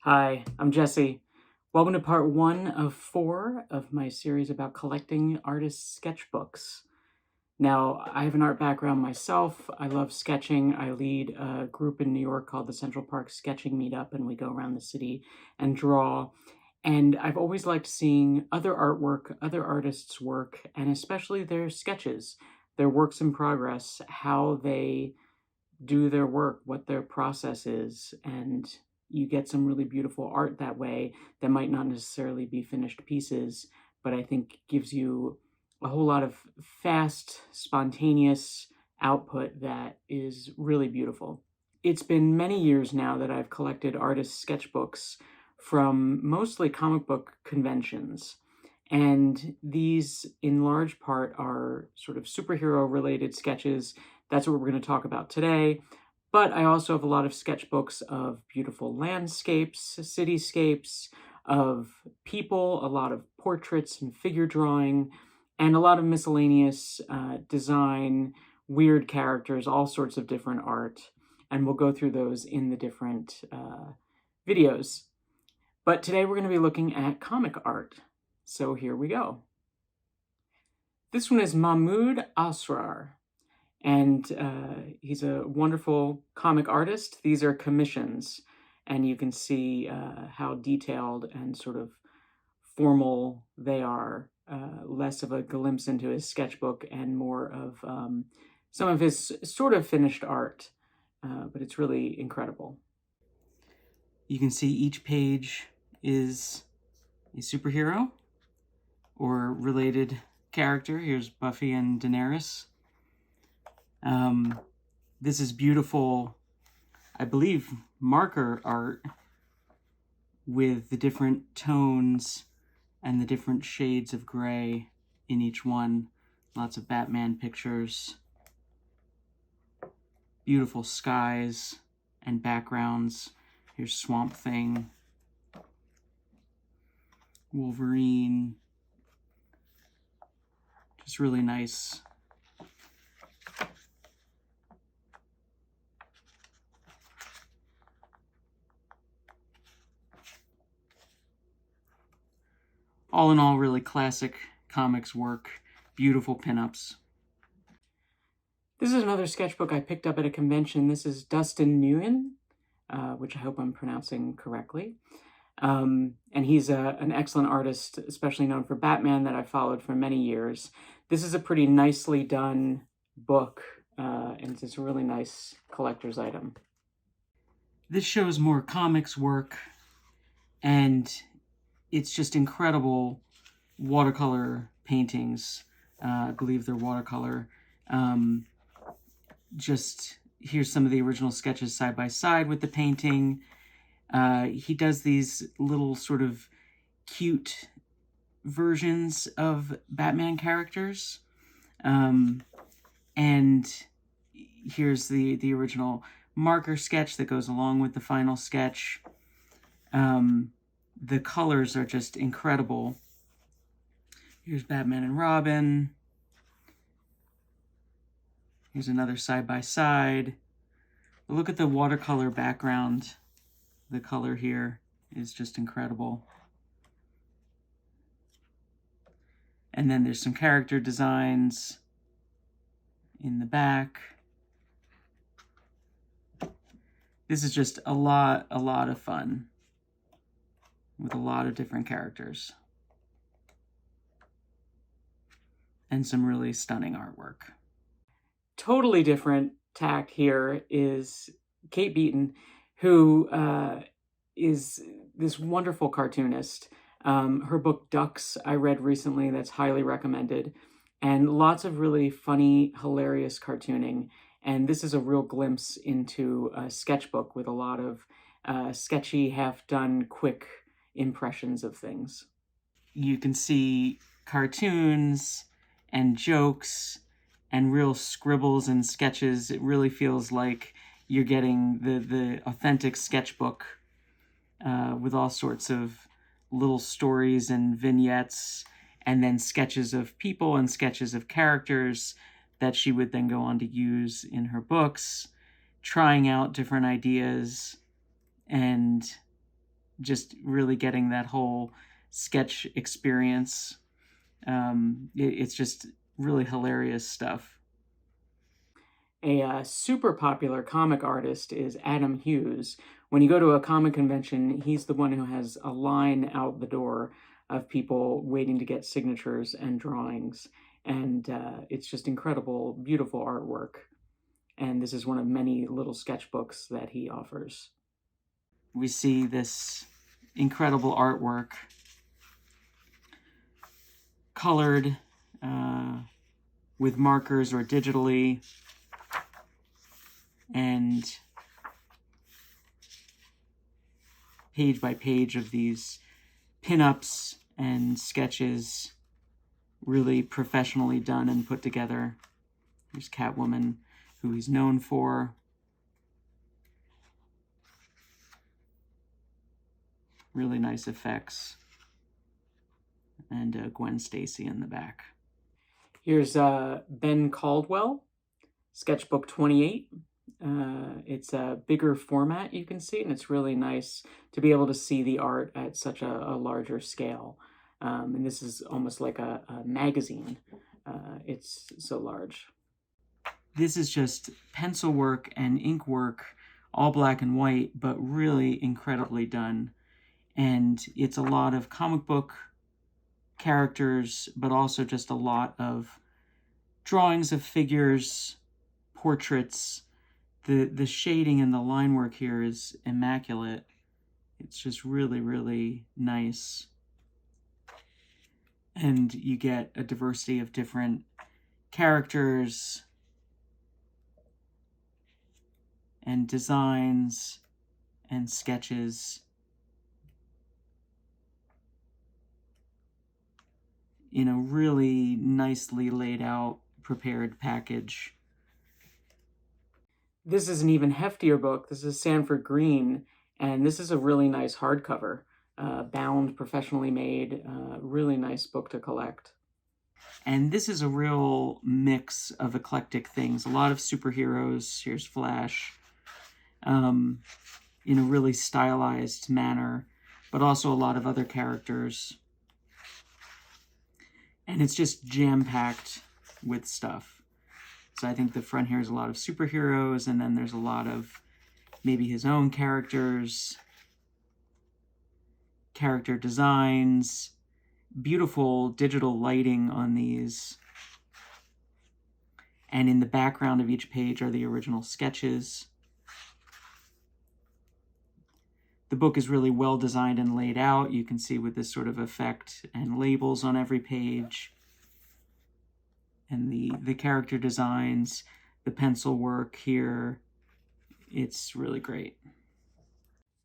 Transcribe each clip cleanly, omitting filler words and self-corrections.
Hi, I'm Jesse. Welcome to part 1 of 4 of my series about collecting artists' sketchbooks. Now, I have an art background myself. I love sketching. I lead a group in New York called the Central Park Sketching Meetup, and we go around the city and draw. And I've always liked seeing other artwork, other artists' work, and especially their sketches, their works in progress, how they do their work, what their process is, and you get some really beautiful art that way that might not necessarily be finished pieces, but I think gives you a whole lot of fast, spontaneous output that is really beautiful. It's been many years now that I've collected artists' sketchbooks from mostly comic book conventions. And these, in large part, are sort of superhero related sketches. That's what we're going to talk about today. But I also have a lot of sketchbooks of beautiful landscapes, cityscapes, of people, a lot of portraits and figure drawing, and a lot of miscellaneous design, weird characters, all sorts of different art. And we'll go through those in the different videos. But today we're going to be looking at comic art. So here we go. This one is Mahmoud Asrar, and he's a wonderful comic artist. These are commissions, and you can see how detailed and sort of formal they are. Less of a glimpse into his sketchbook and more of some of his sort of finished art, but it's really incredible. You can see each page is a superhero or related character. Here's Buffy and Daenerys. This is beautiful, I believe, marker art with the different tones and the different shades of gray in each one. Lots of Batman pictures. Beautiful skies and backgrounds. Here's Swamp Thing. Wolverine. Just really nice. All in all, really classic comics work. Beautiful pinups. This is another sketchbook I picked up at a convention. This is Dustin Nguyen, which I hope I'm pronouncing correctly. And he's an excellent artist, especially known for Batman, that I've followed for many years. This is a pretty nicely done book, and it's a really nice collector's item. This shows more comics work, and it's just incredible watercolor paintings. I believe they're watercolor. Just here's some of the original sketches side by side with the painting. He does these little sort of cute versions of Batman characters. And here's the original marker sketch that goes along with the final sketch. The colors are just incredible. Here's Batman and Robin. Here's another side by side. Look at the watercolor background. The color here is just incredible. And then there's some character designs in the back. This is just a lot of fun with a lot of different characters. And some really stunning artwork. Totally different tack here is Kate Beaton, who is this wonderful cartoonist. Her book Ducks I read recently, that's highly recommended, and lots of really funny, hilarious cartooning. And this is a real glimpse into a sketchbook with a lot of sketchy, half-done, quick impressions of things. You can see cartoons and jokes and real scribbles and sketches. It really feels like you're getting the authentic sketchbook with all sorts of little stories and vignettes, and then sketches of people and sketches of characters that she would then go on to use in her books, trying out different ideas and just really getting that whole sketch experience. It's just really hilarious stuff. A super popular comic artist is Adam Hughes. When you go to a comic convention, he's the one who has a line out the door of people waiting to get signatures and drawings. And it's just incredible, beautiful artwork. And this is one of many little sketchbooks that he offers. We see this incredible artwork colored with markers or digitally, and page by page of these pinups and sketches, really professionally done and put together. There's Catwoman, who he's known for. Really nice effects. And Gwen Stacy in the back. Here's Ben Caldwell, Sketchbook 28. It's a bigger format, you can see, and it's really nice to be able to see the art at such a larger scale. And this is almost like a magazine. It's so large. This is just pencil work and ink work, all black and white, but really incredibly done. And it's a lot of comic book characters, but also just a lot of drawings of figures, portraits. The shading and the line work here is immaculate. It's just really, really nice. And you get a diversity of different characters and designs and sketches in a really nicely laid out, prepared package. This is an even heftier book. This is Sanford Green, and this is a really nice hardcover, bound, professionally made, really nice book to collect. And this is a real mix of eclectic things. A lot of superheroes. Here's Flash, in a really stylized manner, but also a lot of other characters. And it's just jam-packed with stuff. So I think the front here is a lot of superheroes, and then there's a lot of maybe his own characters, character designs, beautiful digital lighting on these. And in the background of each page are the original sketches. The book is really well designed and laid out. You can see with this sort of effect and labels on every page. And the character designs, the pencil work here. It's really great.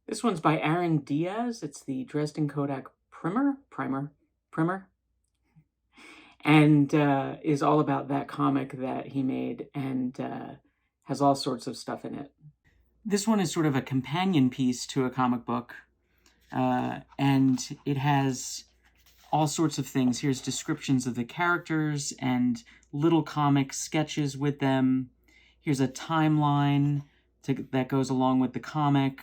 This one's by Aaron Diaz. It's the Dresden Kodak Primer, and is all about that comic that he made, and has all sorts of stuff in it. This one is sort of a companion piece to a comic book, and it has all sorts of things. Here's descriptions of the characters and little comic sketches with them. Here's a timeline that goes along with the comic.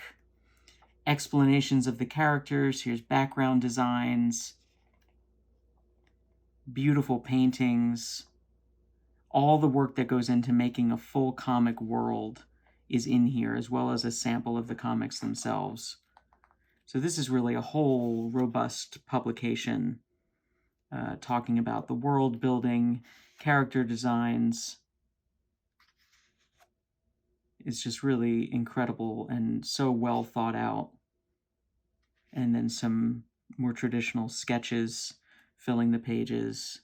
Explanations of the characters. Here's background designs. Beautiful paintings. All the work that goes into making a full comic world is in here, as well as a sample of the comics themselves. So this is really a whole robust publication talking about the world building, character designs. It's just really incredible and so well thought out. And then some more traditional sketches filling the pages.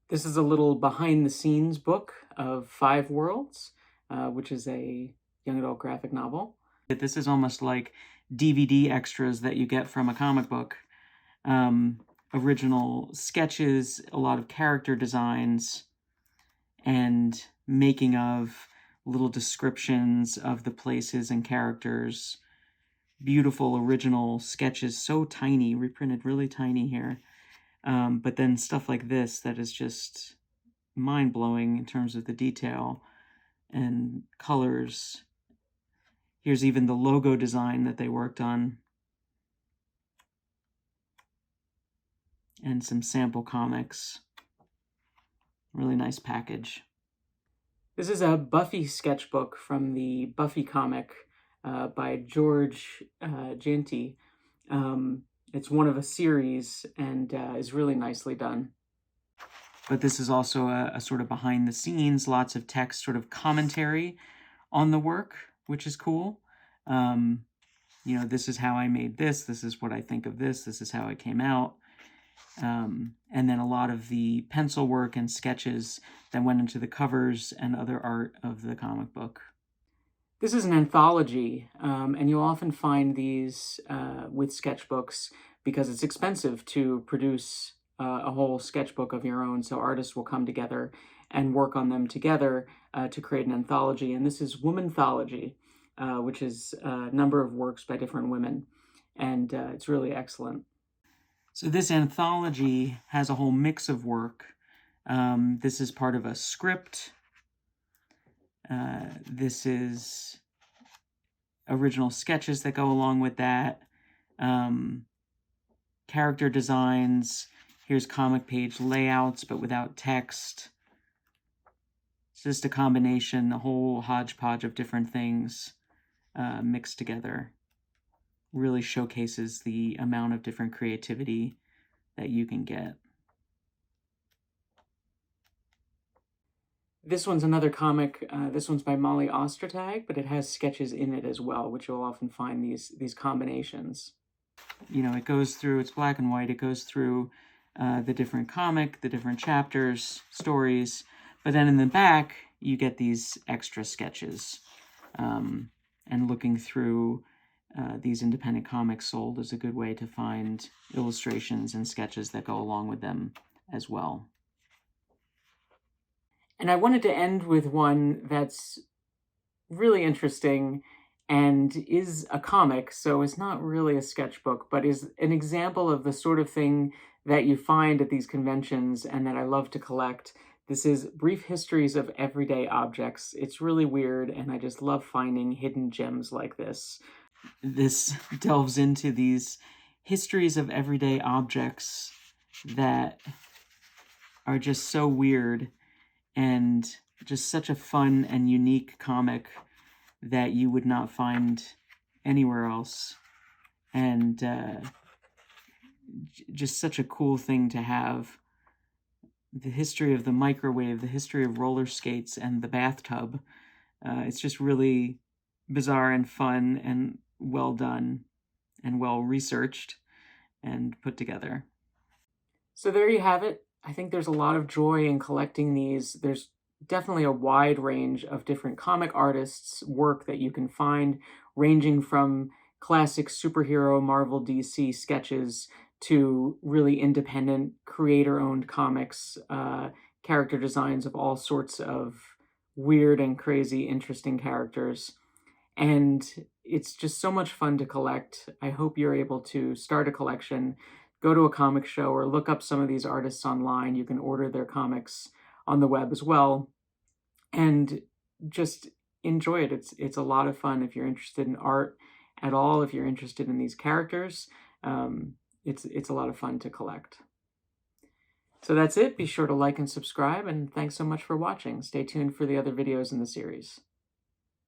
This is a little behind the scenes book of 5 Worlds, which is a young adult graphic novel. This is almost like DVD extras that you get from a comic book. Original sketches, a lot of character designs, and making of, little descriptions of the places and characters. Beautiful original sketches, so tiny, reprinted really tiny here. But then stuff like this that is just mind-blowing in terms of the detail and colors. Here's even the logo design that they worked on. And some sample comics. Really nice package. This is a Buffy sketchbook from the Buffy comic by George Ginty. It's one of a series and is really nicely done. But this is also a sort of behind the scenes, lots of text, sort of commentary on the work, which is cool. You know, this is how I made this. This is what I think of this. This is how it came out. And then a lot of the pencil work and sketches that went into the covers and other art of the comic book. This is an anthology, and you'll often find these with sketchbooks because it's expensive to produce a whole sketchbook of your own, so artists will come together and work on them together to create an anthology. And this is Womanthology, which is a number of works by different women, and it's really excellent. So this anthology has a whole mix of work. This is part of a script. This is original sketches that go along with that. Character designs. Here's comic page layouts, but without text. It's just a combination, a whole hodgepodge of different things mixed together. Really showcases the amount of different creativity that you can get. This one's another comic. This one's by Molly Ostertag, but it has sketches in it as well, which you'll often find these combinations. You know, it goes through, it's black and white, it goes through the different comic, the different chapters, stories, but then in the back, you get these extra sketches. And looking through these independent comics sold is a good way to find illustrations and sketches that go along with them as well. And I wanted to end with one that's really interesting and is a comic, so it's not really a sketchbook, but is an example of the sort of thing that you find at these conventions and that I love to collect. This is Brief Histories of Everyday Objects. It's really weird, and I just love finding hidden gems like this. This delves into these histories of everyday objects that are just so weird and just such a fun and unique comic that you would not find anywhere else. And just such a cool thing to have. The history of the microwave, the history of roller skates and the bathtub. It's just really bizarre and fun and well done and well researched and put together. So there you have it. I think there's a lot of joy in collecting these. There's definitely a wide range of different comic artists' work that you can find, ranging from classic superhero Marvel DC sketches to really independent creator-owned comics, character designs of all sorts of weird and crazy, interesting characters. And it's just so much fun to collect. I hope you're able to start a collection, go to a comic show, or look up some of these artists online. You can order their comics on the web as well, and just enjoy it. It's a lot of fun if you're interested in art at all, if you're interested in these characters. It's a lot of fun to collect. So that's it. Be sure to like and subscribe, and thanks so much for watching. Stay tuned for the other videos in the series.